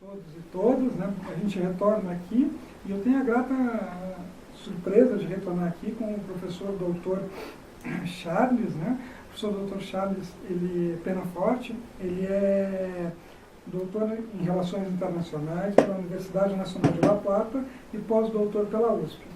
todos e todas, né? A gente retorna aqui e eu tenho a grata surpresa de retornar aqui com o professor doutor Charles, né? O professor doutor Charles, ele é Penaforte, ele é doutor em Relações Internacionais pela Universidade Nacional de La Plata e pós-doutor pela USP.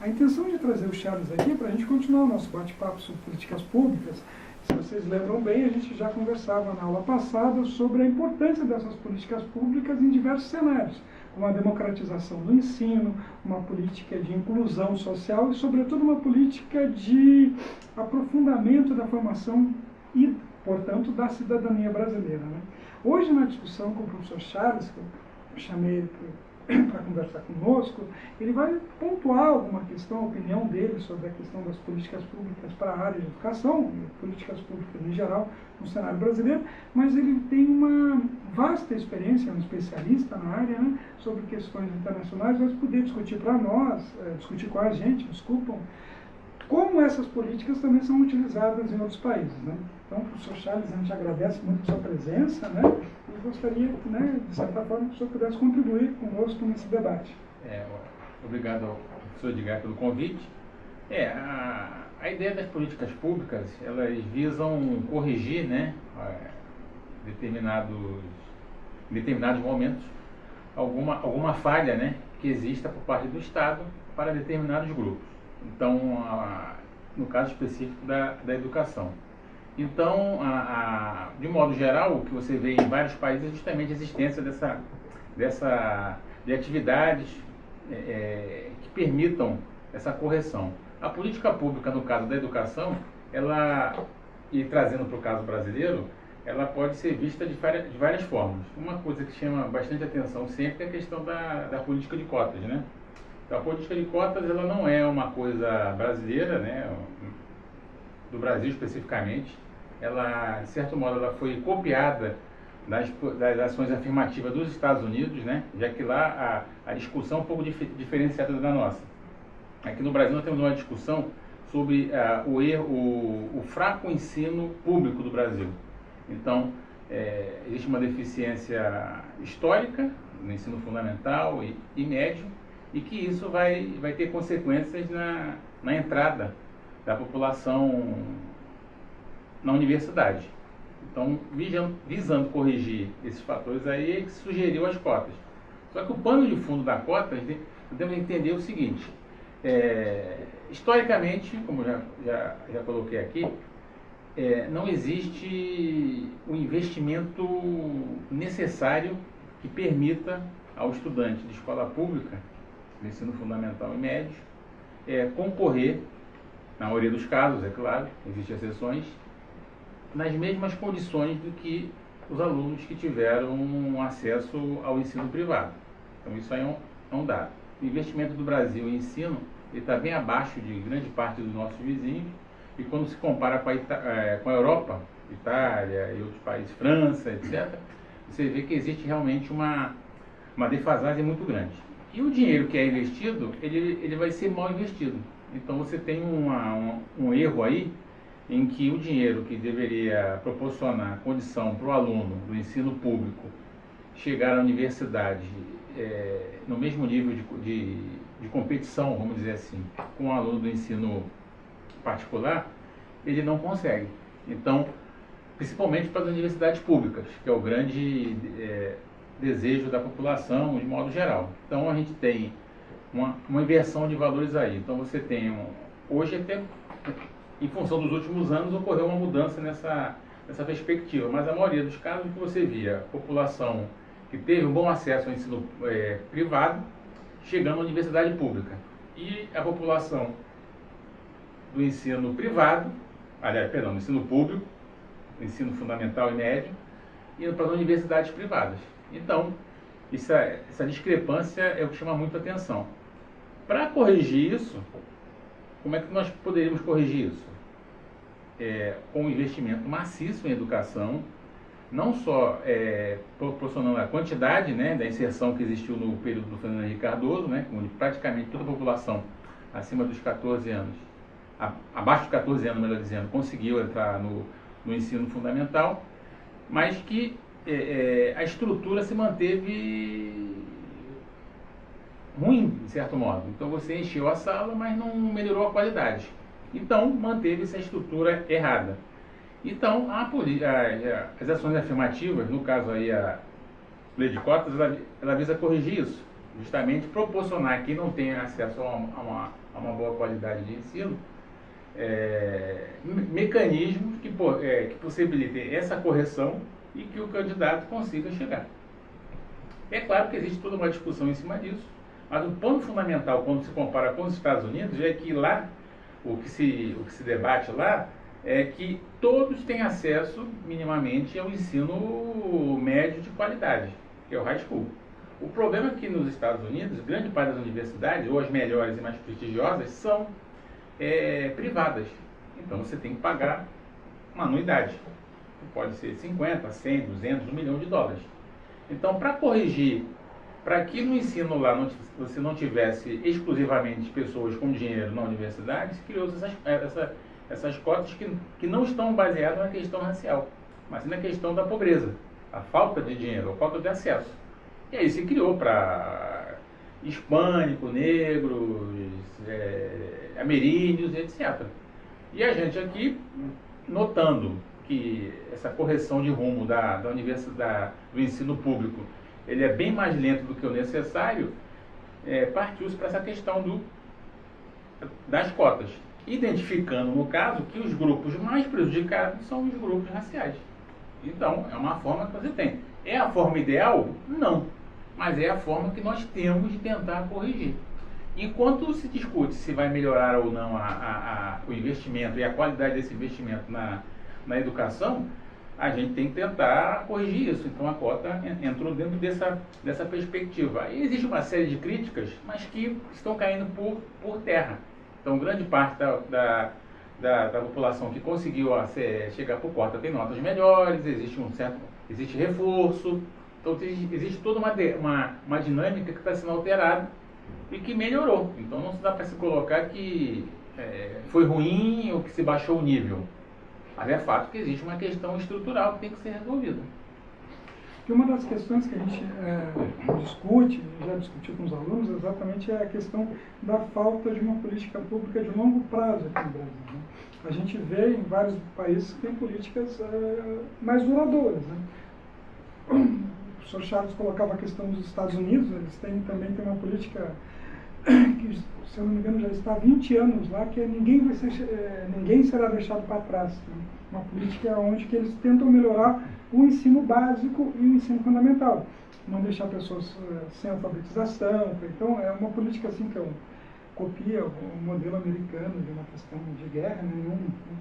A intenção de trazer o Charles aqui é para a gente continuar o nosso bate-papo sobre políticas públicas. Se vocês lembram bem, a gente já conversava na aula passada sobre a importância dessas políticas públicas em diversos cenários, como a democratização do ensino, uma política de inclusão social e, sobretudo, uma política de aprofundamento da formação e, portanto, da cidadania brasileira, né? Hoje, na discussão com o professor Charles, que eu chamei para conversar conosco, ele vai pontuar alguma questão, a opinião dele sobre a questão das políticas públicas para a área de educação, políticas públicas em geral no cenário brasileiro, mas ele tem uma vasta experiência, é um especialista na área, né, sobre questões internacionais, vai poder discutir para nós, discutir com a gente, desculpam, como essas políticas também são utilizadas em outros países, né? Então, professor Charles, a gente agradece muito a sua presença, né? E gostaria, né, de certa forma, que o senhor pudesse contribuir conosco nesse debate. Obrigado ao professor Edgar pelo convite. A ideia das políticas públicas, elas visam corrigir, né, em determinados momentos, alguma falha, né, que exista por parte do Estado para determinados grupos. Então, no caso específico da educação. Então, de modo geral, o que você vê em vários países é justamente a existência de atividades que permitam essa correção. A política pública, no caso da educação, e trazendo para o caso brasileiro, ela pode ser vista de várias formas. Uma coisa que chama bastante atenção sempre é a questão da política de cotas, né? Então, a política de cotas, ela não é uma coisa brasileira, né, do Brasil especificamente. Ela, de certo modo, ela foi copiada das ações afirmativas dos Estados Unidos, né, já que lá a discussão é um pouco diferenciada da nossa. Aqui no Brasil nós temos uma discussão sobre o fraco ensino público do Brasil. Então, existe uma deficiência histórica no ensino fundamental e médio, e que isso vai ter consequências na entrada da população na universidade. Então, visando corrigir esses fatores aí, é que sugeriu as cotas. Só que o pano de fundo da cota, devemos entender o seguinte: historicamente, como já coloquei aqui, não existe o investimento necessário que permita ao estudante de escola pública, de ensino fundamental e médio, concorrer, na maioria dos casos, é claro, existem exceções, nas mesmas condições do que os alunos que tiveram acesso ao ensino privado. Então, isso aí é um dado. O investimento do Brasil em ensino está bem abaixo de grande parte dos nossos vizinhos, e quando se compara com a Europa, Itália e outros países, França, etc., você vê que existe realmente uma defasagem muito grande. E o dinheiro que é investido, ele vai ser mal investido. Então você tem um erro aí, em que o dinheiro que deveria proporcionar condição para o aluno do ensino público chegar à universidade no mesmo nível de competição, vamos dizer assim, com o aluno do ensino particular, ele não consegue. Então, principalmente para as universidades públicas, que é o grande desejo da população de modo geral. Então a gente tem uma inversão de valores aí. Então você tem, hoje até em função dos últimos anos ocorreu uma mudança nessa perspectiva, mas a maioria dos casos que você via, a população que teve um bom acesso ao ensino privado, chegando à universidade pública, e a população do ensino privado, do ensino público, ensino fundamental e médio, indo para as universidades privadas. Então, essa discrepância é o que chama muito a atenção. Para corrigir isso, como é que nós poderíamos corrigir isso? Com um investimento maciço em educação, não só proporcionando a quantidade, né, da inserção que existiu no período do Fernando Henrique Cardoso, né, onde praticamente toda a população acima dos 14 anos, abaixo dos 14 anos, melhor dizendo, conseguiu entrar no ensino fundamental, mas que a estrutura se manteve ruim, de certo modo. Então você encheu a sala, mas não melhorou a qualidade. Então manteve-se a estrutura errada. Então as ações afirmativas, no caso aí a lei de cotas, ela visa corrigir isso, justamente proporcionar a quem não tem acesso a uma boa qualidade de ensino mecanismos que possibilitem essa correção e que o candidato consiga chegar. É claro que existe toda uma discussão em cima disso, mas o ponto fundamental, quando se compara com os Estados Unidos, é que lá, o que se debate lá, é que todos têm acesso, minimamente, ao ensino médio de qualidade, que é o high school. O problema é que nos Estados Unidos, grande parte das universidades, ou as melhores e mais prestigiosas, são privadas. Então você tem que pagar uma anuidade, que pode ser 50, 100, 200, $1 milhão. Então, para corrigir, para que no ensino lá você não tivesse exclusivamente pessoas com dinheiro na universidade, se criou essas cotas que não estão baseadas na questão racial, mas sim na questão da pobreza, a falta de dinheiro, a falta de acesso. E aí se criou para hispânico, negros, ameríndios, etc. E a gente aqui, notando que essa correção de rumo da universidade, do ensino público, ele é bem mais lento do que o necessário, partiu-se para essa questão das cotas, identificando, no caso, que os grupos mais prejudicados são os grupos raciais. Então, é uma forma que você tem. É a forma ideal? Não. Mas é a forma que nós temos de tentar corrigir. Enquanto se discute se vai melhorar ou não o investimento e a qualidade desse investimento na educação, a gente tem que tentar corrigir isso. Então a cota entrou dentro dessa perspectiva. E existe uma série de críticas, mas que estão caindo por terra. Então grande parte da população que conseguiu chegar por cota tem notas melhores, existe reforço. Então existe toda uma dinâmica que está sendo alterada e que melhorou. Então não se dá para se colocar que foi ruim ou que se baixou o nível. Mas é fato que existe uma questão estrutural que tem que ser resolvida. E uma das questões que a gente discute, já discutiu com os alunos, exatamente é a questão da falta de uma política pública de longo prazo aqui no Brasil. Né? A gente vê em vários países que tem políticas mais duradouras. Né? O professor Charles colocava a questão dos Estados Unidos, eles também têm uma política que, se eu não me engano, já está há 20 anos lá, que ninguém será deixado para trás. Né? Uma política onde que eles tentam melhorar o ensino básico e o ensino fundamental. Não deixar pessoas sem alfabetização. Então, é uma política assim que copia o modelo americano de uma questão de guerra,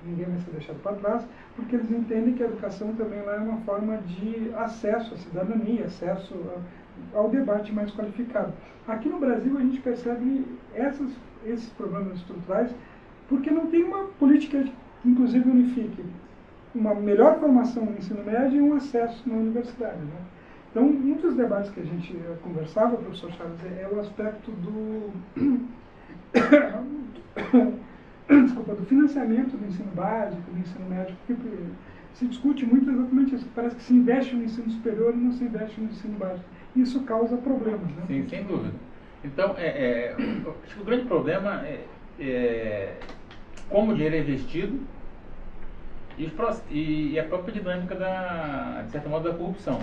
ninguém vai ser deixado para trás, porque eles entendem que a educação também lá é uma forma de acesso à cidadania, acesso ao debate mais qualificado. Aqui no Brasil a gente percebe esses problemas estruturais porque não tem uma política que inclusive unifique uma melhor formação no ensino médio e um acesso na universidade. Né? Então, um dos debates que a gente conversava, professor Charles, é o aspecto do financiamento do ensino básico, do ensino médio, porque se discute muito exatamente isso. Parece que se investe no ensino superior e não se investe no ensino básico. Isso causa problemas. Né? Sim, sem dúvida. Então, acho que o grande problema é como o dinheiro é investido e a própria dinâmica, de certo modo, da corrupção.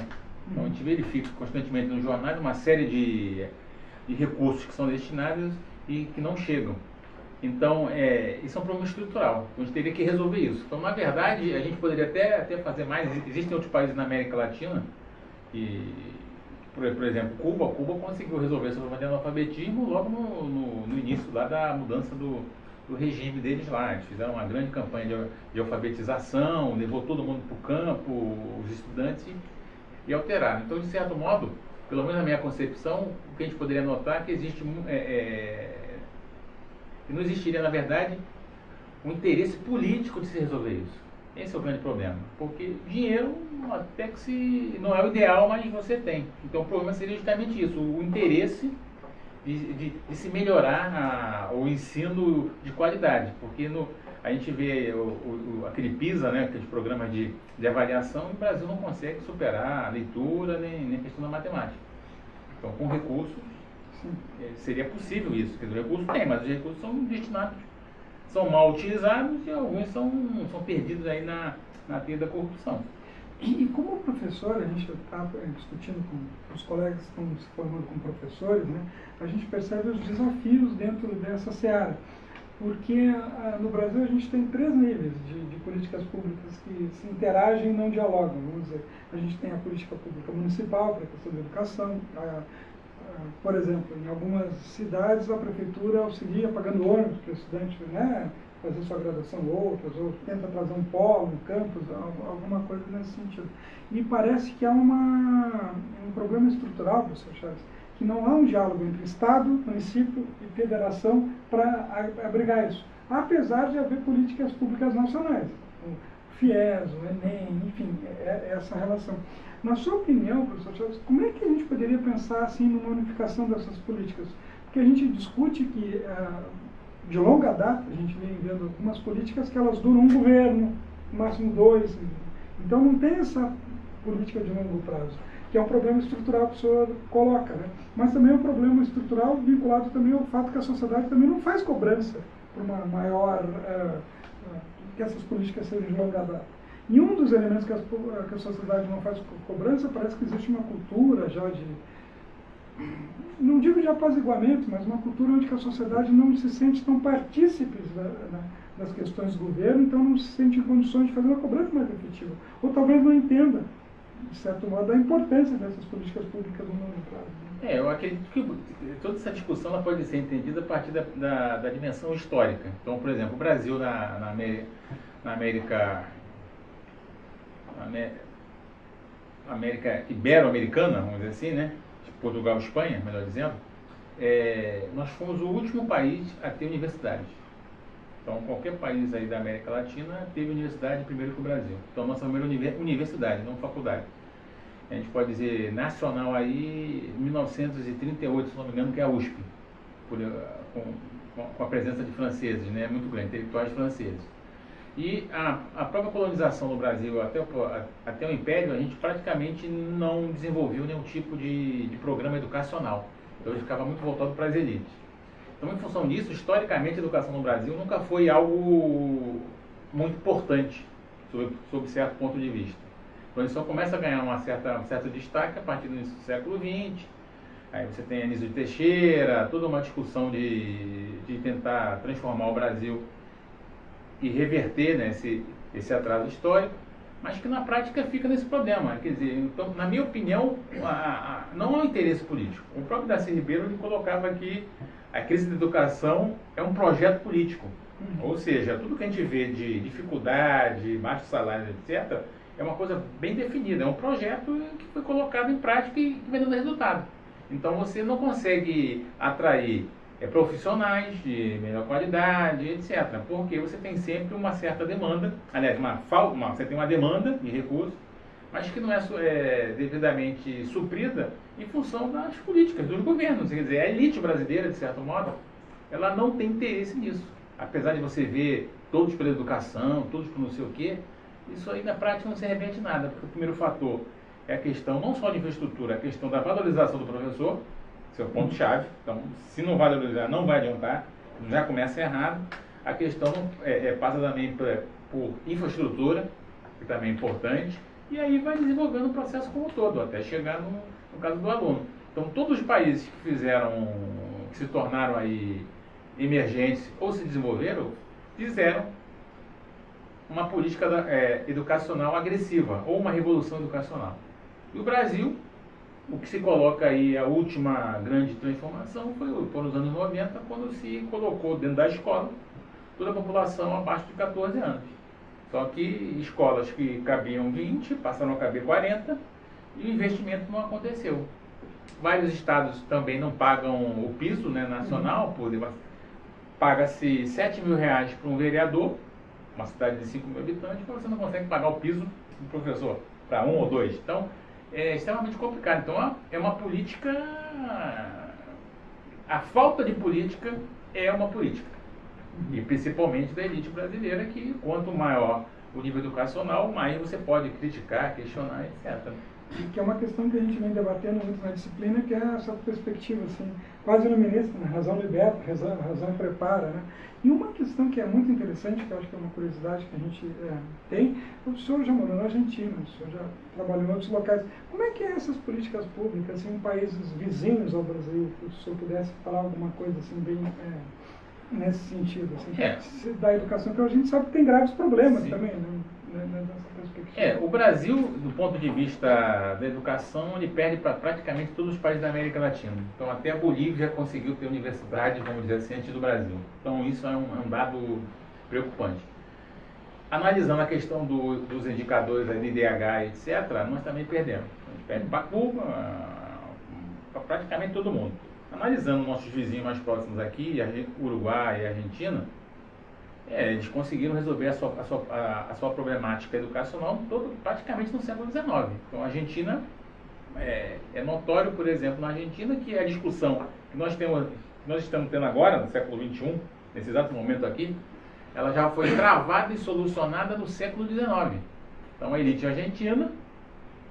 Então, a gente verifica constantemente nos jornais uma série de recursos que são destinados e que não chegam. Então, isso é um problema estrutural. Então, a gente teria que resolver isso. Então, na verdade, a gente poderia até fazer mais. Existem outros países na América Latina, por exemplo, Cuba conseguiu resolver esse problema de analfabetismo logo no início lá da mudança do regime deles lá. Eles fizeram uma grande campanha de alfabetização, levou todo mundo para o campo, os estudantes, e alteraram. Então, de certo modo, pelo menos na minha concepção, o que a gente poderia notar é que existe que não existiria, na verdade, um interesse político de se resolver isso. Esse é o grande problema. Porque dinheiro, até que não é o ideal, mas você tem. Então o problema seria justamente isso, o interesse de se melhorar o ensino de qualidade. Porque a gente vê aquele PISA, né, aqueles programas de avaliação, e o Brasil não consegue superar a leitura nem a questão da matemática. Então, com recursos, seria possível isso. Quer dizer, o recurso tem, mas os recursos são destinados, são mal utilizados e alguns são perdidos aí na teia da corrupção. E como professor, a gente está discutindo com os colegas que estão se formando como professores, né, a gente percebe os desafios dentro dessa seara. Porque no Brasil a gente tem 3 níveis de políticas públicas que se interagem e não dialogam. Vamos dizer, a gente tem a política pública municipal para a questão da educação. Por exemplo, em algumas cidades a prefeitura auxilia pagando ônibus para o estudante, né, fazer sua graduação, outras, ou tenta trazer um polo, um campus, alguma coisa nesse sentido. E parece que há um problema estrutural, professor Chaves, que não há um diálogo entre Estado, município e federação para abrigar isso. Apesar de haver políticas públicas nacionais, o FIES, o Enem, enfim, essa relação. Na sua opinião, professor Chaves, como é que a gente poderia pensar assim numa unificação dessas políticas? Porque a gente discute que, de longa data, a gente vem vendo algumas políticas que elas duram um governo, no máximo 2. Então não tem essa política de longo prazo, que é um problema estrutural que o senhor coloca, né? Mas também é um problema estrutural vinculado também ao fato que a sociedade também não faz cobrança por uma maior, que essas políticas sejam de longa data. E um dos elementos que a sociedade não faz cobrança, parece que existe uma cultura já de, não digo de apaziguamento, mas uma cultura onde a sociedade não se sente tão partícipes das questões do governo, então não se sente em condições de fazer uma cobrança mais efetiva. Ou talvez não entenda, de certo modo, a importância dessas políticas públicas no longo prazo. Eu acredito que toda essa discussão ela pode ser entendida a partir da dimensão histórica. Então, por exemplo, o Brasil na América ibero-americana, vamos dizer assim, né? Portugal e Espanha, melhor dizendo, nós fomos o último país a ter universidades. Então, qualquer país aí da América Latina teve universidade primeiro que o Brasil. Então, nossa primeira universidade, não faculdade. A gente pode dizer nacional aí, 1938, se não me engano, que é a USP, com a presença de franceses, né, muito grande, intelectuais franceses. E a própria colonização no Brasil, até o Império, a gente praticamente não desenvolveu nenhum tipo de programa educacional. Então, ele ficava muito voltado para as elites. Então, em função disso, historicamente, a educação no Brasil nunca foi algo muito importante, sob certo ponto de vista. Então, ele só começa a ganhar um certo destaque a partir do início do século XX. Aí você tem Anísio de Teixeira, toda uma discussão de tentar transformar o Brasil e reverter, né, esse atraso histórico, mas que na prática fica nesse problema. Quer dizer, então, na minha opinião, não há um interesse político. O próprio Darcy Ribeiro ele colocava que a crise da educação é um projeto político. Ou seja, tudo que a gente vê de dificuldade, baixo salário, etc., é uma coisa bem definida. É um projeto que foi colocado em prática e que vai dando resultado. Então você não consegue atrair profissionais de melhor qualidade, etc. Porque você tem sempre uma certa demanda, aliás, você tem uma demanda de recursos, mas que não é devidamente suprida em função das políticas dos governos. Quer dizer, a elite brasileira, de certo modo, ela não tem interesse nisso. Apesar de você ver todos pela educação, todos por não sei o quê, isso aí na prática não se reverte em nada, porque o primeiro fator é a questão não só de infraestrutura, a questão da valorização do professor, esse é o ponto-chave. Então, se não valorizar, não vai adiantar, já começa errado. A questão passa também por infraestrutura, que também é importante, e aí vai desenvolvendo o processo como um todo, até chegar no caso do aluno. Então, todos os países que se tornaram aí emergentes ou se desenvolveram, fizeram uma política educacional agressiva, ou uma revolução educacional. E o Brasil, o que se coloca aí, a última grande transformação foi nos anos 90, quando se colocou dentro da escola toda a população abaixo de 14 anos. Só que escolas que cabiam 20 passaram a caber 40 e o investimento não aconteceu. Vários estados também não pagam o piso, né, nacional, paga-se R$7.000 para um vereador, uma cidade de 5 mil habitantes, mas você não consegue pagar o piso do professor para 1 ou 2. Então, é extremamente complicado. Então, é uma política... A falta de política é uma política. E principalmente da elite brasileira, que quanto maior o nível educacional, mais você pode criticar, questionar, etc. E que é uma questão que a gente vem debatendo muito na disciplina, que é essa perspectiva, assim, quase iluminista, né? Razão liberta, razão prepara, né? E uma questão que é muito interessante, que eu acho que é uma curiosidade que a gente tem, o senhor já morou na Argentina, o senhor já trabalhou em outros locais. Como é que é essas políticas públicas assim, em países vizinhos ao Brasil? Se o senhor pudesse falar alguma coisa assim, bem nesse sentido, assim, da educação, que a gente sabe que tem graves problemas também, né? Nessa perspectiva. O Brasil, do ponto de vista da educação, ele perde para praticamente todos os países da América Latina. Então, até a Bolívia já conseguiu ter universidade, vamos dizer assim, antes do Brasil. Então, isso é um dado preocupante. Analisando a questão dos indicadores de IDH, etc., nós também perdemos. A gente perde para Cuba, para praticamente todo mundo. Analisando nossos vizinhos mais próximos aqui, Uruguai e Argentina, eles conseguiram resolver a sua problemática educacional praticamente no século XIX. Então, a Argentina, é notório, por exemplo, na Argentina, que a discussão que nós estamos tendo agora, no século XXI, nesse exato momento aqui, ela já foi travada e solucionada no século XIX. Então, a elite argentina,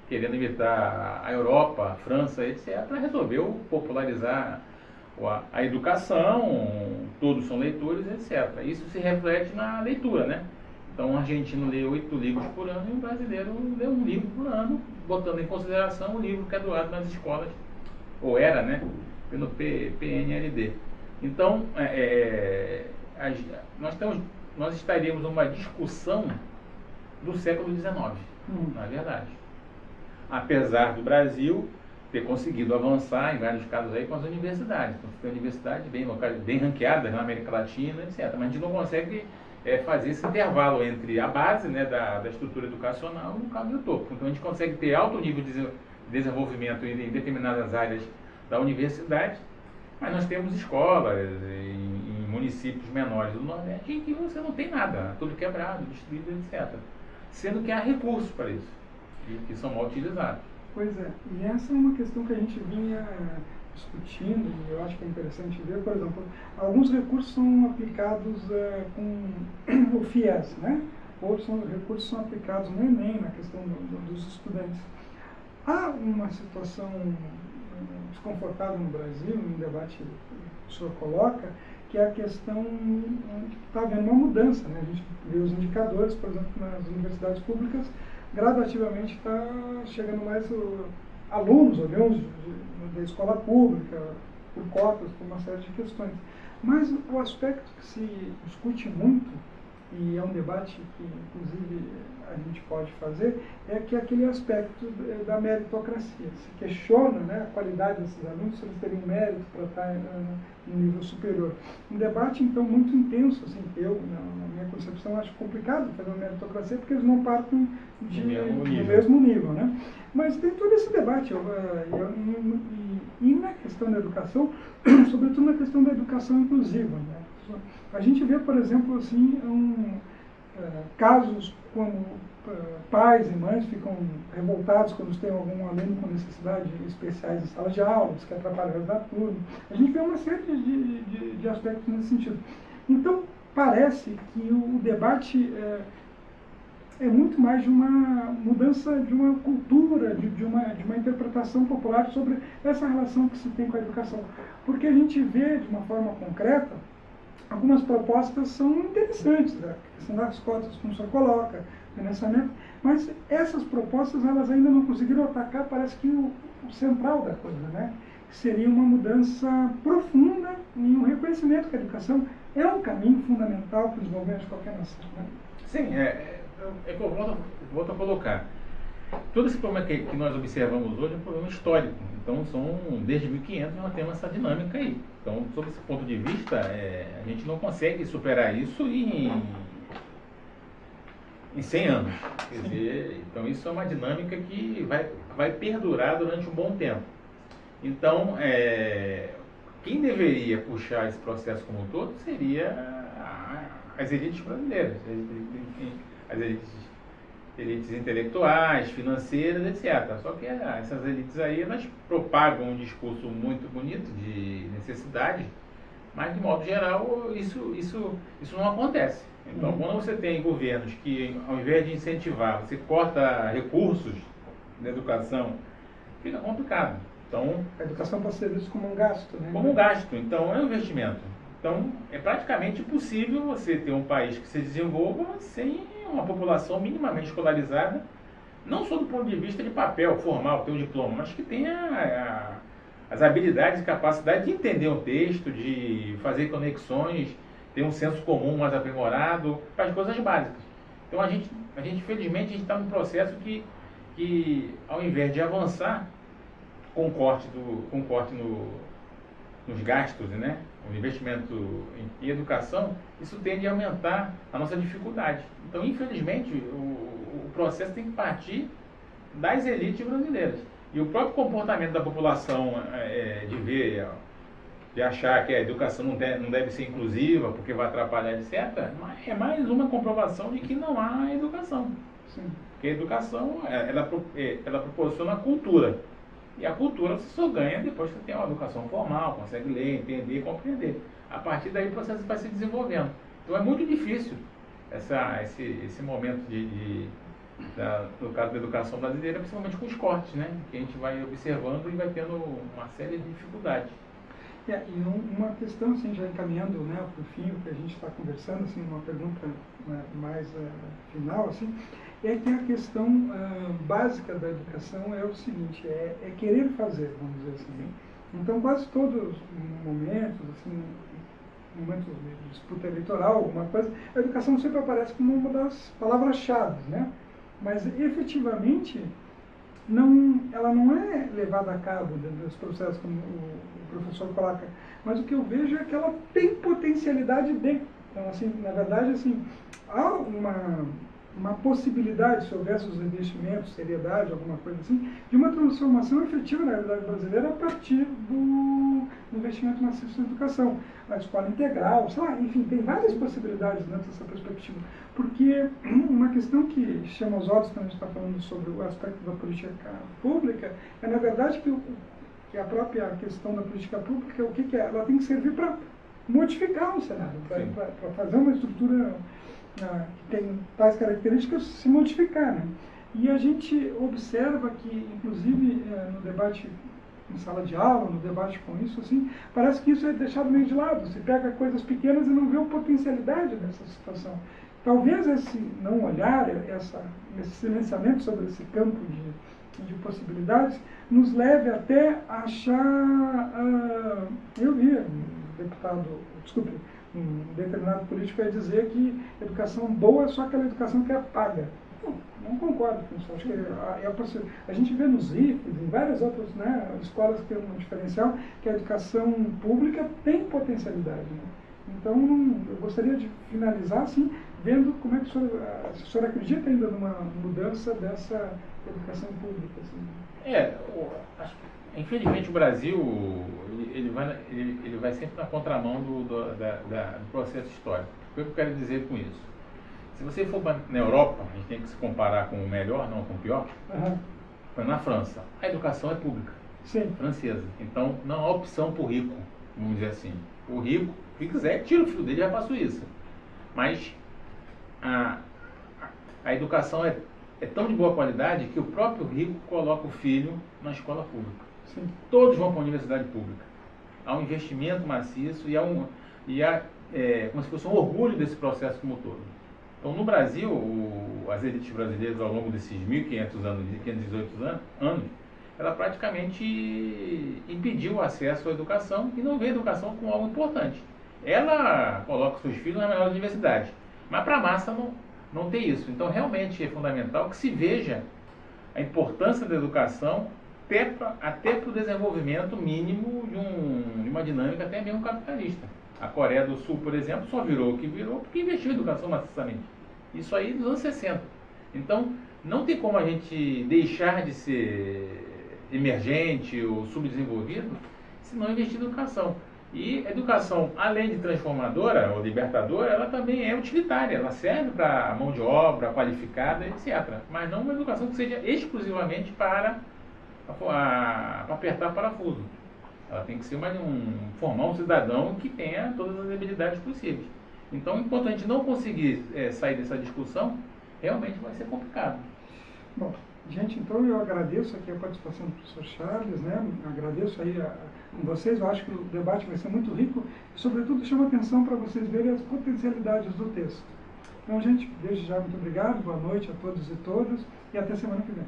querendo imitar a Europa, a França, etc., resolveu popularizar a educação, todos são leitores, etc. Isso se reflete na leitura, né? Então, o argentino lê 8 livros por ano e o brasileiro lê 1 livro por ano, botando em consideração o livro que é doado nas escolas, ou era, né? Pelo PNLD. Então, nós estaríamos numa discussão do século XIX, na verdade. Apesar do Brasil ter conseguido avançar, em vários casos, aí, com as universidades. Então, tem universidades bem ranqueadas na América Latina, etc. Mas a gente não consegue fazer esse intervalo entre a base, né, da estrutura educacional e o caminho topo. Então, a gente consegue ter alto nível de desenvolvimento em determinadas áreas da universidade, mas nós temos escolas em municípios menores do Nordeste em que você não tem nada, tudo quebrado, destruído, etc. Sendo que há recursos para isso, que são mal utilizados. Pois é, e essa é uma questão que a gente vinha discutindo, e eu acho que é interessante ver, por exemplo, alguns recursos são aplicados com o FIES, né? Outros recursos são aplicados no Enem, na questão dos estudantes. Há uma situação desconfortável no Brasil, um debate que o senhor coloca, que é a questão que está havendo uma mudança, né? A gente vê os indicadores, por exemplo, nas universidades públicas, gradativamente está chegando mais alunos, oriundos da escola pública, por cotas, por uma série de questões. Mas o aspecto que se discute muito, e é um debate que, inclusive, a gente pode fazer, é que aquele aspecto da meritocracia. Se questiona, né, a qualidade desses alunos, se eles teriam mérito para estar no nível superior. Um debate, então, muito intenso, assim, que eu, na minha concepção, acho complicado fazer uma meritocracia, porque eles não partem do mesmo nível, né? Mas tem todo esse debate, e na questão da educação, sobretudo na questão da educação inclusiva, né? A gente vê, por exemplo, assim, casos como pais e mães ficam revoltados quando tem algum aluno com necessidades especiais em sala de aula, que atrapalha o resto da turma. A gente vê uma série de aspectos nesse sentido. Então, parece que o debate é muito mais de uma mudança de uma cultura, de uma interpretação popular sobre essa relação que se tem com a educação. Porque a gente vê, de uma forma concreta, algumas propostas são interessantes, né? A questão das cotas, como o senhor coloca, financiamento, mas essas propostas elas ainda não conseguiram atacar, parece que o central da coisa, né? Que seria uma mudança profunda em um reconhecimento que a educação é um caminho fundamental para o desenvolvimento de qualquer nação. Né? Sim, que eu volto a colocar. Todo esse problema que nós observamos hoje é um problema histórico. Então, desde 1500 nós temos essa dinâmica aí. Então, sob esse ponto de vista, a gente não consegue superar isso em 100 anos. Quer dizer, então, isso é uma dinâmica que vai perdurar durante um bom tempo. Então, quem deveria puxar esse processo como um todo seria as elites brasileiras, as elites intelectuais, financeiras, etc. Só que essas elites aí, elas propagam um discurso muito bonito de necessidade, Mas, de modo geral, isso não acontece. Então, quando você tem governos que, ao invés de incentivar, você corta recursos da educação, fica complicado. Então, A educação pode ser vista como um gasto, né? como um gasto, então é um investimento. Então, é praticamente impossível você ter um país que se desenvolva sem uma população minimamente escolarizada, não só do ponto de vista de papel formal, ter um diploma, mas que tenha as habilidades e capacidade de entender um texto, de fazer conexões, ter um senso comum mais aprimorado, para as coisas básicas. Então, a gente infelizmente, a gente está num processo que, ao invés de avançar com um corte nos gastos, né? O investimento em educação, isso tende a aumentar a nossa dificuldade. Então, infelizmente, o processo tem que partir das elites brasileiras. E o próprio comportamento da população de achar que a educação não deve ser inclusiva porque vai atrapalhar, etc., é mais uma comprovação de que não há educação. Sim. Porque a educação, ela proporciona a cultura. E a cultura você só ganha depois que você tem uma educação formal, consegue ler, entender e compreender. A partir daí o processo vai se desenvolvendo. Então é muito difícil esse momento no caso da educação brasileira, principalmente com os cortes, né? Que a gente vai observando e vai tendo uma série de dificuldades. E uma questão, assim, já encaminhando, né, para o fim, o que a gente está conversando, assim, uma pergunta, né, mais final, assim, é que a questão básica da educação é o seguinte, é querer fazer, vamos dizer assim. Né? Então, quase todos os momentos, assim, momentos de disputa eleitoral, alguma coisa, a educação sempre aparece como uma das palavras-chave, né? Mas, efetivamente, ela não é levada a cabo dentro dos processos, como o professor coloca, mas o que eu vejo é que ela tem potencialidade de. Então, assim, na verdade, assim, há uma possibilidade, se houvesse os investimentos, seriedade, alguma coisa assim, de uma transformação efetiva na realidade brasileira a partir do investimento maciço na educação. A escola integral, sei lá, enfim, tem várias possibilidades dentro dessa perspectiva. Porque uma questão que chama os olhos quando a gente está falando sobre o aspecto da política pública é, na verdade, que a própria questão da política pública, o que é? Ela tem que servir para modificar o cenário, para fazer uma estrutura que tem tais características se modificar. Né? E a gente observa que, inclusive, no debate em sala de aula, no debate com isso, assim, parece que isso é deixado meio de lado. Você pega coisas pequenas e não vê a potencialidade dessa situação. Talvez esse não olhar, esse silenciamento sobre esse campo de possibilidades, nos leve até a achar... eu vi um determinado político ia dizer que educação boa é só aquela educação que é paga. Não concordo com isso. Acho que a gente vê nos IFES, em várias outras, né, escolas que têm um diferencial, que a educação pública tem potencialidade. Né? Então, eu gostaria de finalizar assim, vendo como é que a senhora acredita ainda numa mudança dessa educação pública. Assim. Infelizmente o Brasil ele vai sempre na contramão do processo histórico. O que eu quero dizer com isso? Se você for na Europa, a gente tem que se comparar com o melhor, não com o pior. Foi na França. A educação é pública, Sim. francesa. Então não há opção para o rico, vamos dizer assim. O rico, se quiser, tira o filho dele e vai para a Suíça. Mas a educação é tão de boa qualidade que o próprio rico coloca o filho na escola pública. Sim. Todos vão para a universidade pública. Há um investimento maciço e há como se fosse um orgulho desse processo como um todo. Então, no Brasil, as elites brasileiras, ao longo desses 1.500 anos, 518 anos, ela praticamente impediu o acesso à educação e não vê a educação como algo importante. Ela coloca seus filhos na melhor universidade, mas para a massa não tem isso. Então, realmente é fundamental que se veja a importância da educação até para o desenvolvimento mínimo de uma dinâmica até mesmo capitalista. A Coreia do Sul, por exemplo, só virou o que virou porque investiu em educação maciçamente. Isso aí dos anos 60. Então, não tem como a gente deixar de ser emergente ou subdesenvolvido se não investir em educação. E a educação, além de transformadora ou libertadora, ela também é utilitária. Ela serve para mão de obra qualificada, etc. Mas não uma educação que seja exclusivamente para apertar parafuso. Ela tem que ser formar um cidadão que tenha todas as habilidades possíveis. Então, enquanto a gente não conseguir sair dessa discussão, realmente vai ser complicado. Bom, gente, então eu agradeço aqui a participação do professor Charles, né? Agradeço aí com vocês, eu acho que o debate vai ser muito rico e, sobretudo, chama atenção para vocês verem as potencialidades do texto. Então, gente, desde já muito obrigado, boa noite a todos e todas e até semana que vem.